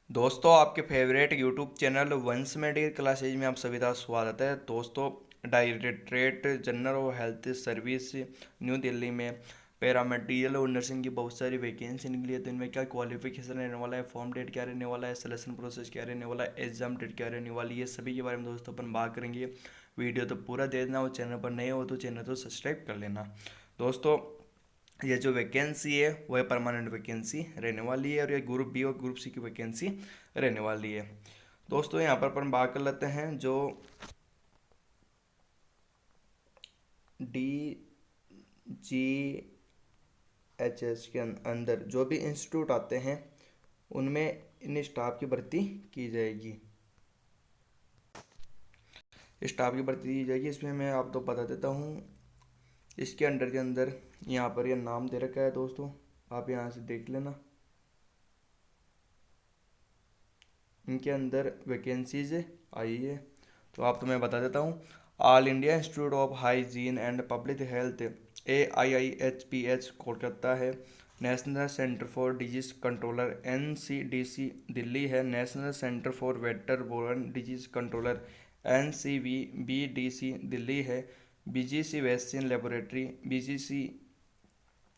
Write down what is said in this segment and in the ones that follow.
दोस्तों, आपके favourite YouTube channel वंश मेडिकल क्लासेज में आप सभी का स्वागत है। दोस्तों, directorate general of health service new Delhi में पैरामेडिकल और नर्सिंग की बहुत सारी वैकेंसी निकली है। तो इनमें क्या क्वालिफिकेशन रहने वाला है, फॉर्म डेट क्या रहने वाला है, सिलेक्शन प्रोसेस क्या रहने वाला है, एग्जाम डेट क्या रहने वाली है, सभी के बारे में दोस्तों अपन बात करेंगे। वीडियो तो पूरा दे देना और चैनल पर नए हो तो चैनल को सब्सक्राइब कर लेना। दोस्तों, ये जो वैकेंसी है वह परमानेंट वैकेंसी रहने वाली है और ये ग्रुप बी और ग्रुप सी की वैकेंसी रहने वाली है। दोस्तों, यहाँ पर अपन बात कर लेते हैं जो डी जी एच एस के अंदर जो भी इंस्टीट्यूट आते हैं उनमें इन स्टाफ की भर्ती की जाएगी। स्टाफ की भर्ती की जाएगी, इसमें मैं आपको बता देता हूँ। इसके अंडर के अंदर यहाँ पर यह नाम दे रखा है दोस्तों, आप यहाँ से देख लेना। इनके अंदर वैकेंसीज आई है तो आप तो मैं बता देता हूँ। All India Institute of Hygiene and Public Health AIIHPH Kolkata है। National Centre for Disease Controller NCDC Delhi है। National Centre for Vector Borne Disease Controller NCVBDC Delhi है। BGC vaccine laboratory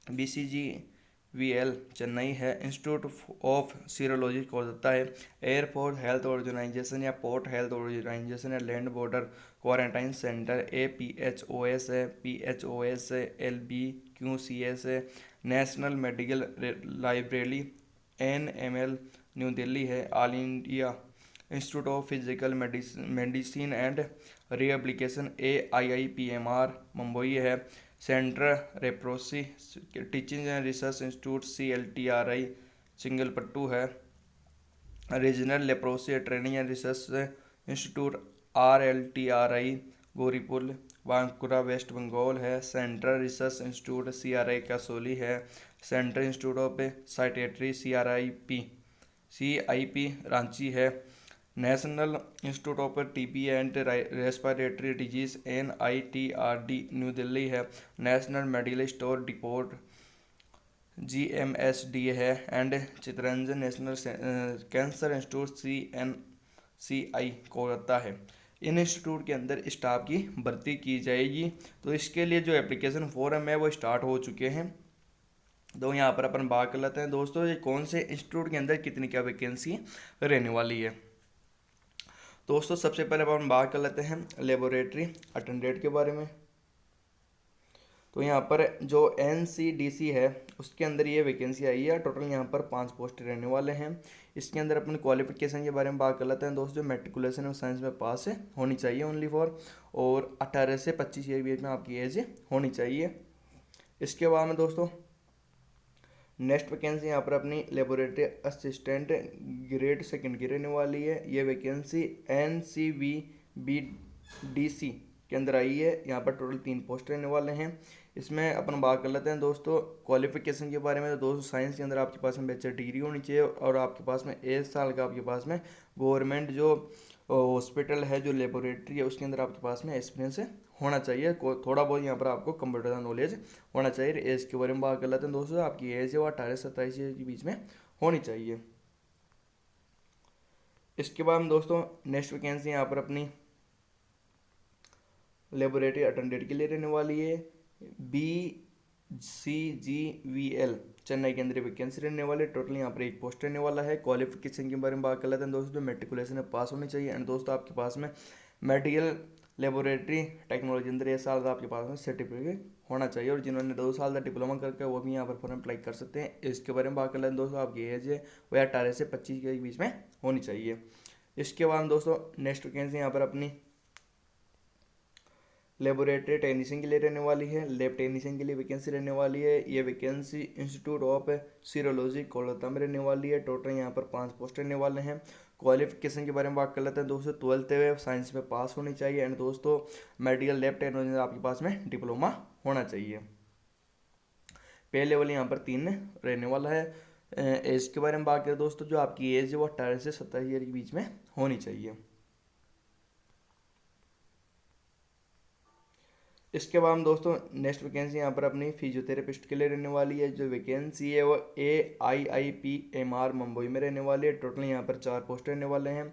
BCGVL Chennai है। इंस्टीट्यूट ऑफ सीरोलॉजी कोलकाता है। एयरपोर्ट हेल्थ ऑर्गेनाइजेशन या Port Health Organisation या Land Border Quarantine Centre APHOS है। PHOS है। LBQCS है। National Medical Library NML New Delhi है। All India Institute of Physical Medicine and Rehabilitation AIIPMR Mumbai है। Central Leprosy Teaching and Research Institute CLTRI Chengalpattu है। Regional Leprosy Training and Research Institute RLTRI Gauripur Bankura West Bengal है। Central Research Institute CRI Kasauli है। Central Institute of Psychiatry CIP Ranchi है। National Institute of TB and Respiratory Disease NITRD New Delhi है। National Medical Store Depot GMSD है। And Chittaranjan National Cancer Institute CNCI Kolkata है। इन institute के अंदर staff की भर्ती की जाएगी। तो इसके लिए जो एप्लीकेशन फॉर्म है वो स्टार्ट हो चुके हैं। तो यहाँ पर अपन बात कर लेते हैं दोस्तों, ये कौन से इंस्टीट्यूट के अंदर कितनी क्या वैकेंसी रहने वाली है। दोस्तों, सबसे पहले अपन बात कर लेते हैं लेबोरेटरी अटेंडेंट के बारे में। तो यहाँ पर जो NCDC है उसके अंदर ये वैकेंसी आई है। टोटल यहाँ पर 5 पोस्ट रहने वाले हैं। इसके अंदर अपन क्वालिफिकेशन के बारे में बात कर लेते हैं दोस्तों। मेट्रिकुलेशन और साइंस में पास है होनी चाहिए ओनली फॉर, और 18 से 25 ईयर बीच में आपकी एज होनी चाहिए। इसके बाद में दोस्तों नेक्स्ट वैकेंसी यहाँ पर अपनी लेबोरेटरी असिस्टेंट ग्रेड सेकंड की रहने वाली है। ये वैकेंसी NCVBDC के अंदर आई है। यहाँ पर टोटल 3 पोस्ट रहने वाले हैं। इसमें अपन बात कर लेते हैं दोस्तों क्वालिफिकेशन के बारे में। तो दोस्तों, साइंस के अंदर आपके पास में बैचलर डिग्री होनी चाहिए और आपके पास में 1 साल का आपके पास में गवर्नमेंट जो हॉस्पिटल है, जो लेबोरेटरी है, उसके अंदर आपके पास में एक्सपीरियंस होना चाहिए। थोड़ा बहुत यहाँ पर आपको कंप्यूटर का नॉलेज होना चाहिए। एज के बारे में बात कर लेते हैं दोस्तों, आपकी एज है वो 18 से 27 ईयर के बीच में होनी चाहिए। इसके बाद में दोस्तों नेक्स्ट वैकेंसी यहाँ पर अपनी लेबोरेटरी अटेंडेंट के लिए रहने वाली है। BCGVL चेन्नई के अंदर वैकेंसी रहने वाले। टोटल यहाँ पर 1 पोस्ट रहने वाला है। क्वालिफिकेशन के बारे में बात कर लेते हैं दोस्तों, मेट्रिकुलेशन में पास होनी चाहिए। एंड दोस्तों, आपके पास में मेडिकल लेबोरेटरी टेक्नोलॉजी अंदर 1 साल का आपके पास में सर्टिफिकेट होना चाहिए। और जिन्होंने 2 साल का डिप्लोमा करके वो भी यहाँ पर फॉर्म अप्लाई कर सकते हैं। इसके बारे में बात कर लेते हैं दोस्तों, आपकी एज है वह 18 से 25 के बीच में होनी चाहिए। इसके बाद दोस्तों नेक्स्ट वैकेंसी यहाँ पर अपनी लेबोरेटरी टेक्नीशियन के लिए रहने वाली है। लैब टेक्नीशियन के लिए वैकेंसी रहने वाली है। ये vacancy institute of Serology Kolkata में रहने वाली है। टोटल यहाँ पर 5 पोस्ट रहने वाले हैं। क्वालिफिकेशन के बारे में बात कर लेते हैं दोस्तों, 12th में साइंस में पास होनी चाहिए। एंड दोस्तों मेडिकल लैब टेक्नोलॉजी में आपके पास में डिप्लोमा होना चाहिए। पे लेवल यहाँ पर 3 रहने वाला है। एज के बारे में बात करें दोस्तों, जो आपकी एज है वो 18 से 27 ईयर के बीच में होनी चाहिए। इसके बाद हम दोस्तों नेक्स्ट वैकेंसी यहाँ पर अपनी फिजियोथेरेपिस्ट के लिए रहने वाली है। जो वैकेंसी है वो AIIPMR मुंबई में रहने वाली है। टोटल यहाँ पर 4 पोस्ट रहने वाले हैं।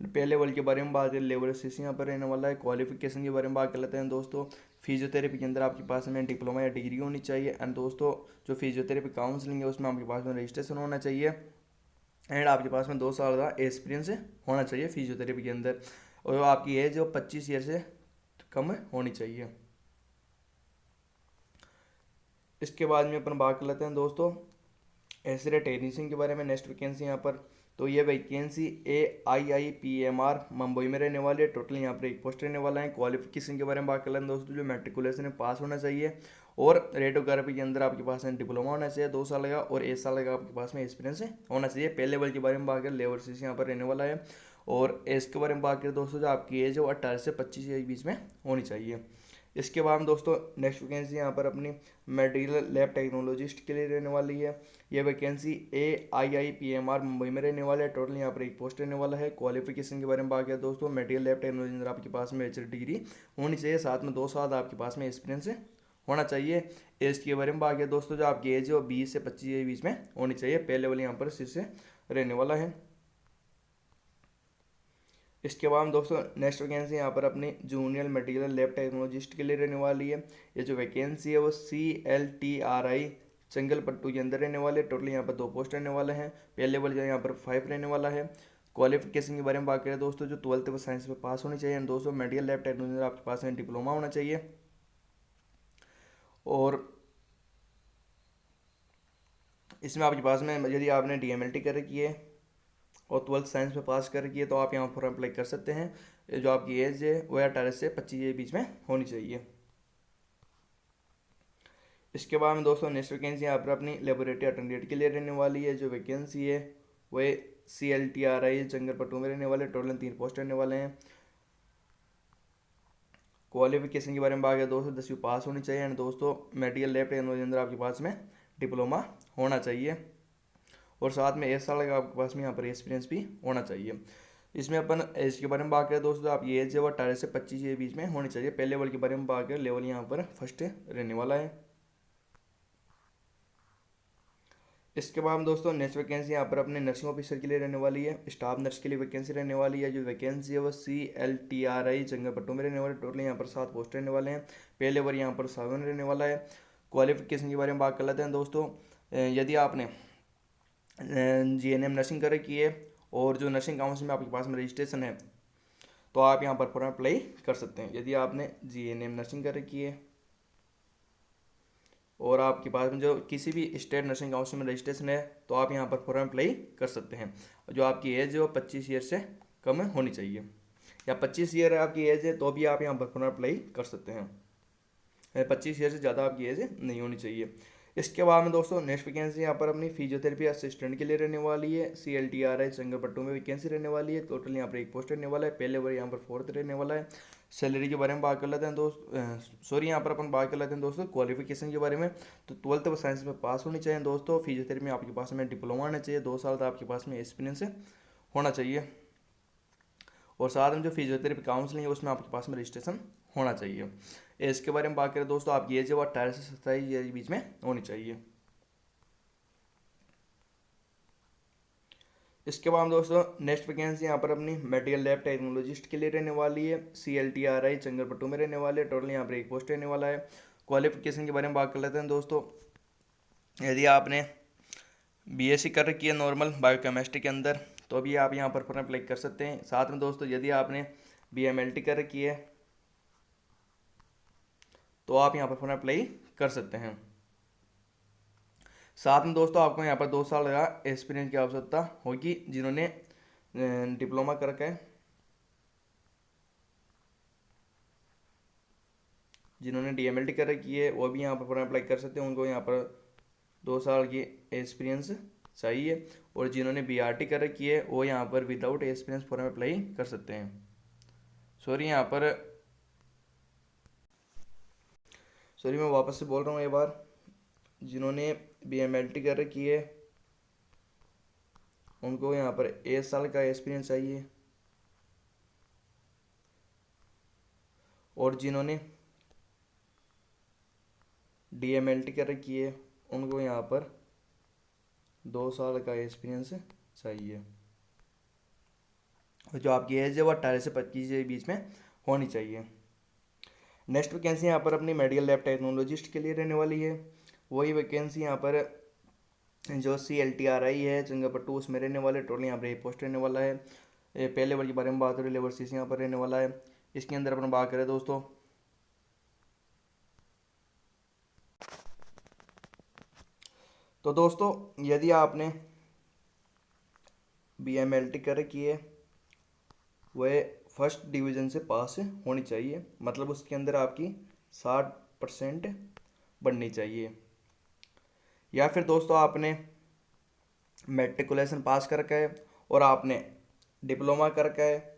पहले लेवल के बारे में बात करें, लेवल असिस्टेंट यहाँ पर रहने वाला है। क्वालिफिकेशन के बारे में बात कर लेते हैं दोस्तों। फिजियोथेरेपी के अंदर आपके पास में डिप्लोमा या डिग्री होनी चाहिए। एंड दोस्तों जो फिजियोथेरेपी काउंसलिंग है उसमें आपके पास में रजिस्ट्रेशन होना चाहिए। एंड आपके पास में 2 साल का एक्सपीरियंस होना चाहिए फिजियोथेरेपी के अंदर। और आपकी एज जो 25 ईयर से कम होनी चाहिए। इसके बाद में अपन बात कर लेते हैं दोस्तों एक्सरे टेक्नीशियन के बारे में। नेक्स्ट वैकेंसी यहाँ पर, तो ये वैकेंसी AIIPMR मुंबई में रहने वाली है। टोटल यहाँ पर 1 पोस्ट रहने वाला है। क्वालिफिकेशन के बारे में बात कर लेते हैं दोस्तों। जो मैट्रिकुलेशन में पास होना चाहिए और रेडियोग्राफी के अंदर आपके पास में डिप्लोमा होना चाहिए 2 साल का, और 1 साल का आपके पास में एक्सपीरियंस होना चाहिए। पहले लेवल के बारे में बात करें, लेवल सी यहाँ पर रहने वाला है। और एज के बारे में बात करें दोस्तों, जो आपकी एज है वो 18 से 25 के बीच में होनी चाहिए। इसके बाद दोस्तों नेक्स्ट वैकेंसी यहाँ पर अपनी मेडिकल लैब टेक्नोलॉजिस्ट के लिए रहने वाली है। ये वैकेंसी AIIPMR मुंबई में रहने वाला है। टोटल यहाँ पर 1 पोस्ट रहने वाला है। क्वालिफिकेशन के बारे में बात करें दोस्तों, मेडिकल लैब टेक्नोलॉजी अंदर आपके पास में बैचलर डिग्री होनी चाहिए, साथ में 2 साल आपके पास में एक्सपीरियंस होना चाहिए। एज के बारे में बात करें दोस्तों, जो आपकी एज है वो 20 से 25 के बीच में होनी चाहिए। पहले लेवल यहाँ पर शीर्ष रहने वाला है। इसके बाद दोस्तों नेक्स्ट वैकेंसी यहाँ पर अपनी जूनियर मेडिकल लैब टेक्नोलॉजिस्ट के लिए रहने वाली है। ये जो वैकेंसी है वो CLTRI चंगलपट्टू के अंदर रहने वाले। टोटल यहाँ पर 2 पोस्ट रहने वाले हैं। पहले लेवल जो यहाँ पर 5 रहने वाला है। क्वालिफिकेशन के बारे में बात करें दोस्तों, जो 12th में साइंस में पास होनी चाहिए। दोस्तों मेडिकल लैब टेक्नोलॉजी आपके पास में डिप्लोमा होना चाहिए। और इसमें आपके पास में यदि आपने DMLT कर रखी है और 12th साइंस में पास कर रखी है तो आप यहाँ पर अप्लाई कर सकते हैं। जो आपकी एज है वो 18 से 25 के बीच में होनी चाहिए। इसके बाद में दोस्तों नेक्स्ट वैकेंसी यहाँ पर अपनी लेबोरेटरी अटेंडेंट के लिए रहने वाली है। जो वैकेंसी है वो CLTRI चंगलपट्टू में रहने वाले। टोटल 3 पोस्ट रहने वाले हैं। क्वालिफिकेशन के बारे में बात करें दोस्तों, 10वीं पास होनी चाहिए। एंड दोस्तों मेडिकल लैब टेक्नोलॉजी अंदर आपके पास में डिप्लोमा होना चाहिए, और साथ में 1 साल का आपके पास में यहाँ पर एक्सपीरियंस भी होना चाहिए। इसमें अपन एज के बारे में बात करें दोस्तों, आप ये एज है वो 18 से 25 के बीच में होनी चाहिए। पहले लेवल के बारे में बात करें, लेवल यहाँ पर फर्स्ट रहने वाला है। इसके बाद दोस्तों नेक्स्ट वैकेंसी यहाँ पर अपने नर्सिंग ऑफिसर के लिए रहने वाली है। स्टाफ नर्स के लिए वैकेंसी रहने वाली है। जो वैकेंसी है वो CLTRI चंगलपट्टू में रहने वाले। टोटल यहाँ पर 7 पोस्ट रहने वाले हैं। पहले लेवल यहाँ पर 7 रहने वाला है। क्वालिफिकेशन के बारे में बात कर लेते हैं दोस्तों। यदि आपने GNM नर्सिंग कर रखी है और जो नर्सिंग काउंसिल में आपके पास में रजिस्ट्रेशन है तो आप यहाँ पर फॉर्म अप्लाई कर सकते हैं। यदि आपने GNM नर्सिंग कर रखी है और आपके पास में जो किसी भी स्टेट नर्सिंग काउंसिल में रजिस्ट्रेशन है तो आप यहाँ पर फॉर्म अप्लाई कर सकते हैं। जो आपकी एज है वो 25 ईयर से कम होनी चाहिए, या 25 ईयर आपकी एज है तो भी आप यहाँ पर फॉर्म अप्लाई कर सकते हैं। 25 ईयर से ज़्यादा आपकी एज नहीं होनी चाहिए। इसके बाद में दोस्तों नेक्स्ट वैकेंसी यहाँ पर अपनी फिजियोथेरेपी असिस्टेंट के लिए रहने वाली है। CLTRI चंगलपट्टू में वैकेंसी रहने वाली है। टोटल यहाँ पर 1 पोस्ट रहने वाला है। पहले लेवल यहाँ पर 4th रहने वाला है। सैलरी के बारे में बात कर लेते हैं दोस्त, यहाँ पर अपन बात कर लेते हैं दोस्तों क्वालिफिकेशन के बारे में। तो 12th साइंस में पास होनी चाहिए दोस्तों। फिजियोथेरेपी में आपके पास में डिप्लोमा होना चाहिए, 2 साल का आपके पास में एक्सपीरियंस होना चाहिए, और साथ में जो फिजियोथेरेपी काउंसलिंग है उसमें आपके पास में रजिस्ट्रेशन होना चाहिए। एज के बारे में बात करें दोस्तों, आपकी एज है वो 18 से 27 ईयर के बीच में होनी चाहिए। इसके बाद दोस्तों नेक्स्ट वैकेंसी यहाँ पर अपनी मेडिकल लैब टेक्नोलॉजिस्ट के लिए रहने वाली है। CLTRI चंगलपट्टू में रहने वाले। टोटल यहाँ पर 1 पोस्ट रहने वाला है। क्वालिफिकेशन के बारे में बात कर लेते हैं दोस्तों। यदि आपने BSc कर रखी है नॉर्मल बायोकेमिस्ट्री के अंदर तो भी आप यहाँ पर फॉर्म अप्लाई कर सकते हैं। साथ में दोस्तों यदि आपने BMLT कर रखी है तो आप यहाँ पर फॉर्म अप्लाई कर सकते हैं। साथ में दोस्तों आपको यहाँ पर 2 साल का एक्सपीरियंस की आवश्यकता होगी। जिन्होंने डिप्लोमा कर रखा है, जिन्होंने DMLT कर रखी है वो भी यहाँ पर फॉर्म अप्लाई कर सकते हैं। उनको यहाँ पर 2 साल की एक्सपीरियंस चाहिए, और जिन्होंने BRT कर रखी है वो यहाँ पर विदाउट एक्सपीरियंस फॉर्म अप्लाई कर सकते हैं। सॉरी मैं वापस से बोल रहा हूँ एक बार, जिन्होंने BMLT कर रखी है उनको यहाँ पर 1 साल का एक्सपीरियंस चाहिए, और जिन्होंने DMLT कर रखी है उनको यहाँ पर 2 साल का एक्सपीरियंस चाहिए। जो आपकी एज है वो 18 से 25 के बीच में होनी चाहिए। नेक्स्ट वैकेंसी यहाँ पर अपनी मेडिकल लैब टेक्नोलॉजिस्ट के लिए रहने वाली है। वही वैकेंसी यहाँ पर जो CLTRI है चंगापट्टू उसमें रहने वाले, टोटल यहाँ पर एक पोस्ट रहने वाला है। पहले लेवल के बारे में बात करें, लेवल 6 यहाँ पर रहने वाला है। इसके अंदर अपन बात करें दोस्तों, तो दोस्तों यदि आपने BMLT कर रखी है वह फर्स्ट डिवीज़न से पास होनी चाहिए, मतलब उसके अंदर आपकी 60% बननी चाहिए। या फिर दोस्तों आपने मैट्रिकुलेशन पास कर रखा है और आपने डिप्लोमा कर रखा है,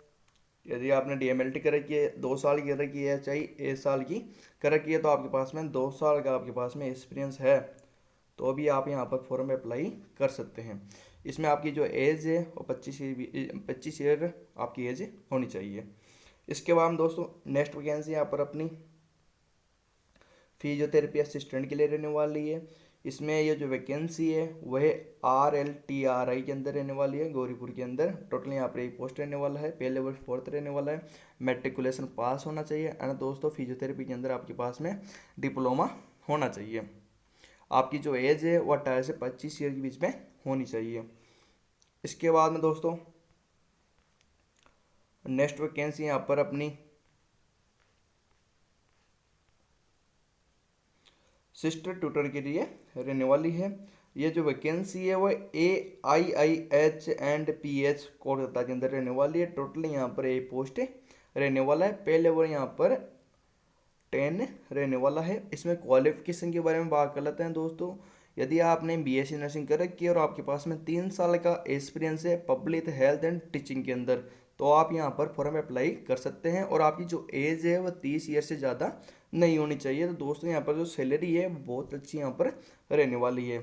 यदि आपने DMLT कर रखी है 2 साल की कर रखी है चाहे 1 साल की कर रखी है, तो आपके पास में 2 साल का आपके पास में एक्सपीरियंस है तो अभी आप यहाँ पर फॉर्म अप्लाई कर सकते हैं। इसमें आपकी जो एज है वो 25 ईयर आपकी एज होनी चाहिए। इसके बाद दोस्तों नेक्स्ट वैकेंसी यहाँ पर अपनी फिजियोथेरेपी असिस्टेंट के लिए रहने वाली है। इसमें ये जो वैकेंसी है वह RLTRI के अंदर रहने वाली है, गौरीपुर के अंदर। टोटल यहाँ पर एक पोस्ट रहने वाला है, पहले लेवल 4th रहने वाला है। मैट्रिकुलेशन पास होना चाहिए एंड दोस्तों फिजियोथेरेपी के अंदर आपके पास में डिप्लोमा होना चाहिए। आपकी जो एज है वो 18 से 25 ईयर के बीच में होनी चाहिए। इसके बाद में दोस्तों नेक्स्ट वैकेंसी यहाँ पर अपनी सिस्टर ट्यूटर के लिए रहने वाली है। ये जो वैकेंसी है वो AIIH एंड PH कोलकाता के अंदर रहने वाली है। टोटल यहाँ पर एक पोस्ट रहने वाला है, पहले वो यहाँ पर 10 रहने वाला है। इसमें क्वालिफिकेशन के बारे में बात कर लेते हैं दोस्तों। यदि आपने BSc नर्सिंग कर रखी है और आपके पास में 3 साल का एक्सपीरियंस है पब्लिक हेल्थ एंड टीचिंग के अंदर, तो आप यहाँ पर फॉर्म अप्लाई कर सकते हैं और आपकी जो एज है वह 30 ईयर से ज़्यादा नहीं होनी चाहिए। तो दोस्तों यहाँ पर जो सैलरी है बहुत अच्छी यहाँ पर रहने वाली है।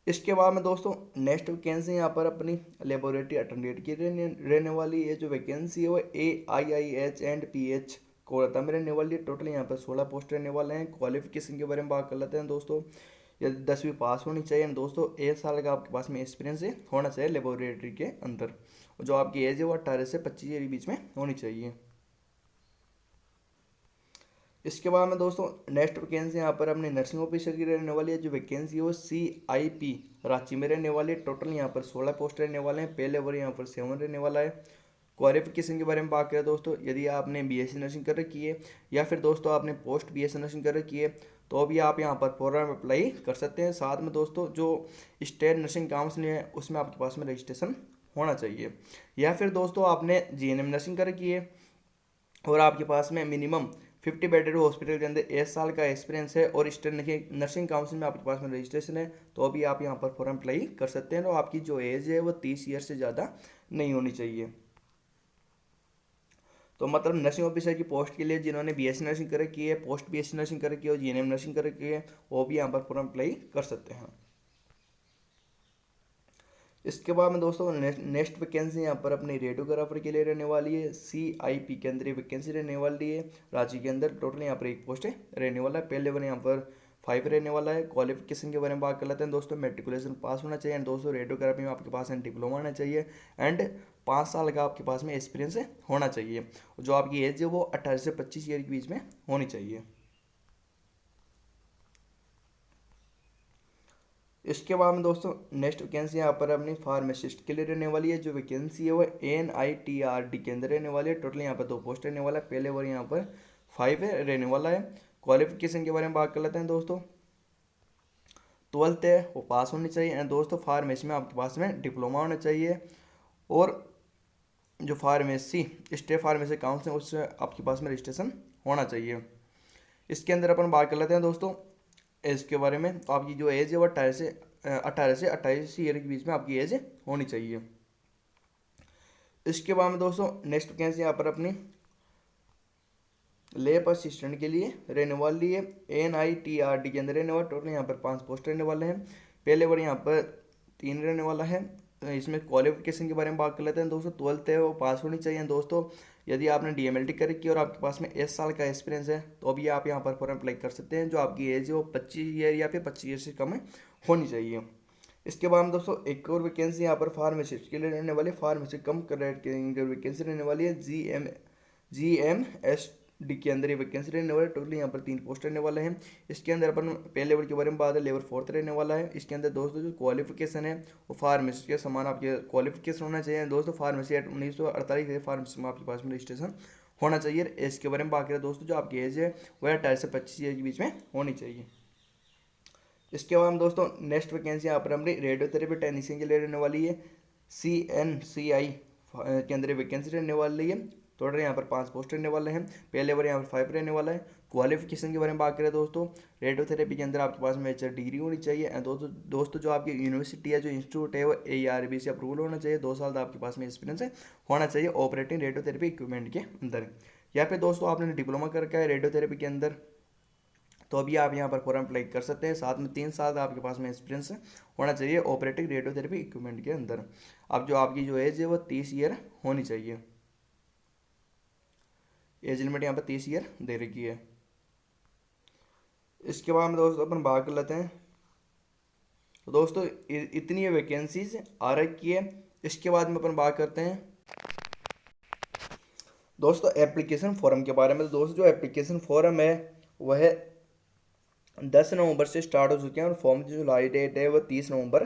इसके बाद में दोस्तों नेक्स्ट वैकेंसी यहाँ पर अपनी लेबोरेटरी अटेंडेंट की रहने वाली है। जो वैकेंसी है वो AIIH एंड PH कोलकाता में रहने वाली है। टोटल यहाँ पर 16 पोस्ट रहने वाले हैं। क्वालिफिकेशन के बारे में बात कर लेते हैं दोस्तों। यदि 10वीं पास होनी चाहिए दोस्तों, 1 साल का आपके पास में एक्सपीरियंस होना चाहिए लेबोरेटरी के अंदर। जो आपकी एज है वो 18 से 25 के बीच में होनी चाहिए। इसके बाद में दोस्तों नेक्स्ट वैकेंसी यहाँ पर अपनी नर्सिंग ऑफिसर की रहने वाली है। जो वैकेंसी है वो CIP रांची में रहने वाली है। टोटल यहाँ पर 16 पोस्ट रहने वाले हैं, पहले लेवल यहाँ पर 7 रहने वाला है। क्वालिफिकेशन के बारे में बात करें दोस्तों, यदि आपने BSc नर्सिंग कर रखी है या फिर दोस्तों आपने पोस्ट BSc नर्सिंग कर रखी है तो अभी आप यहाँ पर फॉर्म अप्लाई कर सकते हैं। साथ में दोस्तों जो स्टेट नर्सिंग काउंसिल है उसमें आपके पास में रजिस्ट्रेशन होना चाहिए। या फिर दोस्तों आपने GNM नर्सिंग कर रखी है और आपके पास में मिनिमम 50 बेडेड हॉस्पिटल के अंदर 1 साल का एक्सपीरियंस है और स्टेट नर्सिंग काउंसिल में आपके पास में रजिस्ट्रेशन है, तो अभी आप यहाँ पर फॉर्म अप्लाई कर सकते हैं। तो आपकी जो एज है वो 30 ईयर से ज़्यादा नहीं होनी चाहिए। तो मतलब नर्सिंग ऑफिसर की पोस्ट के लिए जिन्होंने BSc नर्सिंग कर रखी है, पोस्ट BSc नर्सिंग कर रखी है और GNM नर्सिंग कर रखी है, वो भी यहाँ पर फॉर्म अप्लाई कर सकते हैं। इसके बाद में दोस्तों नेक्स्ट वैकेंसी यहाँ पर अपनी रेडियोग्राफर के लिए रहने वाली है। CIP के अंदर वैकेंसी रहने वाली है रांची के अंदर। टोटल यहाँ पर एक पोस्ट रहने वाला है, पहले लेवल यहाँ पर 5 रहने वाला है। क्वालिफिकेशन के बारे में बात कर लेते हैं दोस्तों। मैट्रिकुलेशन पास होना चाहिए एंड दोस्तों रेडियोग्राफी में आपके पास डिप्लोमा होना चाहिए एंड 5 साल का आपके पास में एक्सपीरियंस होना चाहिए। जो आपकी एज है वो 18 से 25 ईयर के बीच में होनी चाहिए। इसके बाद में दोस्तों नेक्स्ट वैकेंसी यहाँ पर अपनी फार्मासिस्ट के लिए रहने वाली है। जो वैकेंसी है वो NITRD के अंदर रहने वाली है। टोटल यहाँ पर 2 पोस्ट रहने वाला है, पहले लेवल यहाँ पर 5 रहने वाला है। क्वालिफिकेशन के बारे में बात कर लेते हैं दोस्तों। 12th है वो पास होनी चाहिए एंड दोस्तों फार्मेसी में आपके पास में डिप्लोमा होना चाहिए और जो फार्मेसी स्टेट फार्मेसी काउंसिल उससे आपके पास में रजिस्ट्रेशन होना चाहिए। इसके अंदर अपन बात कर लेते हैं दोस्तों एज के बारे में। तो आपकी जो एज है वो 18 से 28 ईयर के बीच में आपकी एज होनी चाहिए। इसके बाद में दोस्तों नेक्स्ट वैकेंसी यहाँ पर अपनी लैब असिस्टेंट के लिए रहने वाली है। NITRD के अंदर रहने वाला। टोटल यहाँ पर 5 पोस्ट रहने वाले हैं, पहले लेवल यहाँ पर 3 रहने वाला है इसमें क्वालिफिकेशन के बारे में बात कर लेते हैं दोस्तों। 12th है वो पास होनी चाहिए दोस्तों। यदि आपने DMLT कर रखी है और आपके पास में 1 साल का एक्सपीरियंस है तो अभी आप यहाँ पर फॉर्म अप्लाई कर सकते हैं। जो आपकी एज है वो 25 ईयर या फिर 25 ईयर से कम होनी चाहिए। इसके बाद में दोस्तों एक और वैकेंसी यहाँ पर फार्मासिस्ट के लिए रहने वाली, फार्मेसी कम कैडेट के वैकेंसी रहने वाली है। GMSD के अंदर ये वैकेंसी रहने वाली है। टोटली यहाँ पर 3 पोस्ट रहने वाले हैं। इसके अंदर अपन पहले लेवल के बारे में बात है, लेवल 4th रहने वाला है। इसके अंदर दोस्तों जो क्वालिफिकेशन है वो फार्मेसी के समान आपके क्वालिफिकेशन होना चाहिए दोस्तों। फार्मेसी एक्ट 1948 से फार्मेसी में आपके पास में रजिस्ट्रेशन होना चाहिए। एज के बारे में बात करें दोस्तों, जो आपकी एज है वह 28 से 25 ईयर के बीच में होनी चाहिए। इसके बाद हम दोस्तों नेक्स्ट वैकेंसी यहाँ पर हमारी रेडियोथेरेपी टेक्नीशियन के लिए रहने वाली है। CNCI के अंदर वैकेंसी रहने वाली है। टोटल यहाँ पर 5 पोस्ट रहने वाले हैं। पहले लेवल यहाँ पर 5 रहने वाला है। क्वालिफिकेशन के बारे में बात करें दोस्तों, रेडियोथेरेपी के अंदर आपके पास में HRD डिग्री होनी चाहिए। एंड दोस्तों जो आपकी यूनिवर्सिटी है, जो इंस्टीट्यूट है, वो ARB से अप्रूवल होना चाहिए। 2 साल का आपके पास में एक्सपीरियंस है होना चाहिए ऑपरेटिंग रेडियोथेरेपी इक्विपमेंट के अंदर। यहाँ पे दोस्तों आपने डिप्लोमा कर रखा है रेडियोथेरेपी के अंदर तो अभी आप यहाँ पर फॉर्म अप्लाई कर सकते हैं। साथ में 3 साल का आपके पास में एक्सपीरियंस होना चाहिए ऑपरेटिंग रेडियोथेरेपी इक्विपमेंट के अंदर। अब जो आपकी जो एज है वो 30 ईयर होनी चाहिए। एज लिमिट यहाँ पर 30 ईयर दे रखी है। इसके बाद में दोस्तों अपन बात कर लेते हैं। तो दोस्तों इतनी वैकेंसीज आ रखी है। इसके बाद में अपन बात करते हैं दोस्तों एप्लीकेशन फॉर्म के बारे में। तो दोस्तों जो एप्लीकेशन फॉर्म है वह 10 नवंबर से स्टार्ट हो चुके हैं और फॉर्म की जो लास्ट डेट है वो 30 नवंबर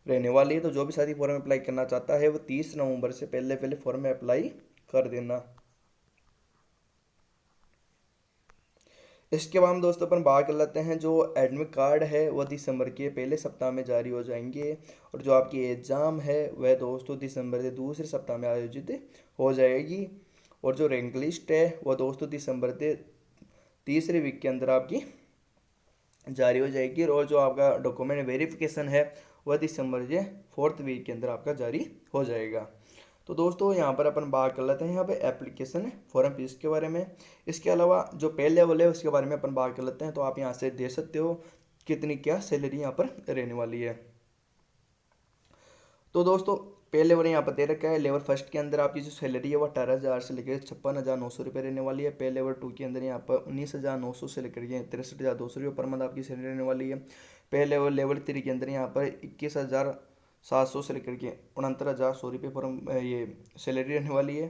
रहने वाली है। तो जो भी साथी फॉर्म अप्लाई करना चाहता है वो 30 नवंबर से पहले फॉर्म में अप्लाई कर देना। इसके बाद हम दोस्तों अपन बात कर लेते हैं, जो एडमिट कार्ड है वह दिसंबर के पहले सप्ताह में जारी हो जाएंगे। और जो आपकी एग्ज़ाम है वह दोस्तों दिसंबर के दूसरे सप्ताह में आयोजित हो जाएगी। और जो रैंक लिस्ट है वह दोस्तों दिसंबर के तीसरे वीक के अंदर आपकी जारी हो जाएगी। और जो आपका डॉक्यूमेंट वेरिफिकेशन है वह दिसंबर के 4th वीक के अंदर आपका जारी हो जाएगा। तो दोस्तों यहाँ पर अपन बात कर लेते हैं यहाँ पे एप्लीकेशन फॉर्म फीस के बारे में। इसके अलावा जो पहले लेवल है उसके बारे में अपन बात कर लेते हैं। तो आप यहाँ से देख सकते हो कितनी क्या सैलरी यहाँ पर रहने वाली है। तो दोस्तों पहले लेवल यहाँ पर दे रखा है। लेवल 1 के अंदर आपकी जो सैलरी है वो 18,000 से लेकर 56,900 रुपये रहने वाली है। पहले लेवल 2 के अंदर यहाँ पर 19,900 से लेकर 63,200 रुपये पर मंथ आपकी सैलरी रहने वाली है। पहले लेवल 3 के अंदर यहाँ पर 21,700 से लेकर के 69,100 रुपये पर ये सैलरी रहने वाली है।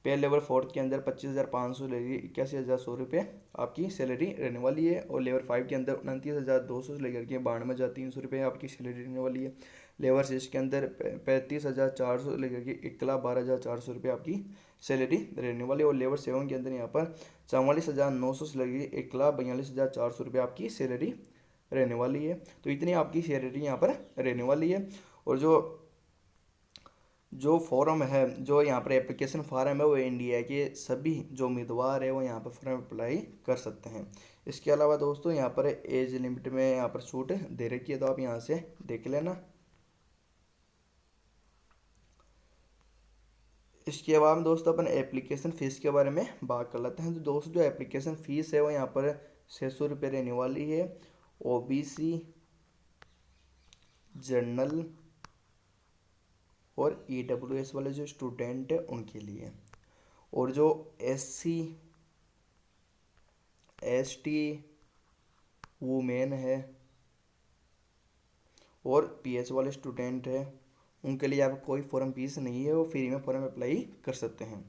पहले लेवल 4 के अंदर 25,500 लेकर 81,100 रुपये आपकी सैलरी रहने वाली है। और लेवल 5 के अंदर 29,200 से लेकर के 92,300 रुपये आपकी सैलरी रहने वाली है। लेवल 6 के अंदर 35,400 से लेकर के 1,12,400 रुपये आपकी सैलरी रहने वाली है। और लेवल 7 के अंदर यहाँ पर 44,900 से लेकर 1,42,400 रुपये आपकी सैलरी रहने वाली है। तो इतनी आपकी सैलरी यहाँ पर रहने वाली है। और जो फॉर्म है, जो यहाँ पर एप्लीकेशन फॉर्म है वो इंडिया के सभी जो उम्मीदवार है वो यहाँ पर फॉर्म अप्लाई कर सकते हैं। इसके अलावा दोस्तों यहाँ पर एज लिमिट में यहाँ पर छूट दे रखी है, तो आप यहाँ से देख लेना। इसके बाद दोस्तों अपन एप्लीकेशन फ़ीस के बारे में बात कर लेते हैं। तो दोस्तों जो एप्लीकेशन फ़ीस है वो यहाँ पर 600 रुपये रहने वाली है OBC, जनरल और EWS वाले जो स्टूडेंट है उनके लिए। और जो SC ST वुमेन है और PH वाले स्टूडेंट है उनके लिए आपको कोई फॉर्म फीस नहीं है, वो फ्री में फॉर्म अप्लाई कर सकते हैं।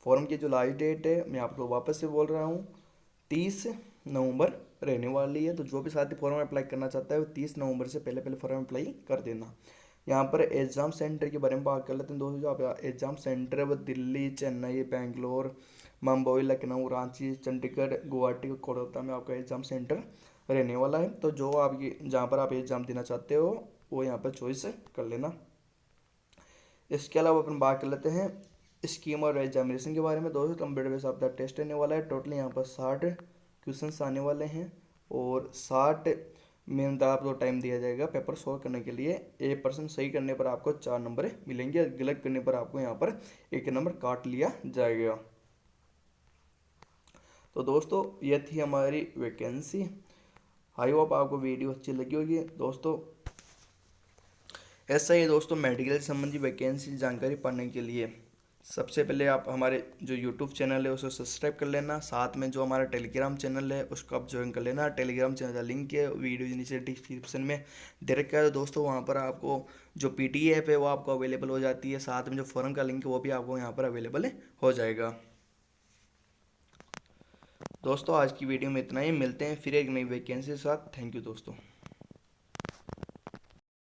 फॉर्म की जो लास्ट डेट है मैं आपको वापस से बोल रहा हूँ 30 नवंबर रहने वाली है। तो जो भी साथी फॉर्म अप्लाई करना चाहता है वो 30 नवंबर से पहले फॉर्म अप्लाई कर देना। यहाँ पर एग्ज़ाम सेंटर के बारे में बात कर लेते हैं दोस्तों। जो आप एग्ज़ाम सेंटर है वो दिल्ली, चेन्नई, बेंगलोर, मुंबई, लखनऊ, रांची, चंडीगढ़, गुवाहाटी, कोलकाता में आपका एग्ज़ाम सेंटर रहने वाला है। तो जो आपकी जहाँ पर आप एग्ज़ाम देना चाहते हो वो यहाँ पर चॉइस कर लेना। इसके अलावा अपन बात कर लेते हैं स्कीम और एग्जामिनेशन के बारे में। दोस्तों कंप्यूटर बेस्ड आपका टेस्ट रहने वाला है। टोटल यहाँ पर 60 क्वेश्चंस आने वाले हैं और 60 मिनट आपको टाइम दिया जाएगा पेपर सॉल्व करने के लिए। 1% सही करने पर आपको 4 नंबर मिलेंगे, गलत करने पर आपको यहाँ पर 1 नंबर काट लिया जाएगा। तो दोस्तों ये थी हमारी वैकेंसी। आई होप आपको वीडियो अच्छी लगी होगी। दोस्तों ऐसा ही दोस्तों मेडिकल संबंधी वैकेंसी जानकारी पाने के लिए सबसे पहले आप हमारे जो यूट्यूब चैनल है उसे सब्सक्राइब कर लेना, साथ में जो हमारा टेलीग्राम चैनल है उसको आप ज्वाइन कर लेना। टेलीग्राम चैनल का लिंक है वीडियो नीचे डिस्क्रिप्शन में दे रखा है दोस्तों। वहाँ पर आपको जो पीटी ऐप है वो आपको अवेलेबल हो जाती है, साथ में जो फॉर्म का लिंक है वो भी आपको यहाँ पर अवेलेबल हो जाएगा। दोस्तों आज की वीडियो में इतना ही, मिलते हैं फिर एक नई वैकेंसी के साथ। थैंक यू दोस्तों।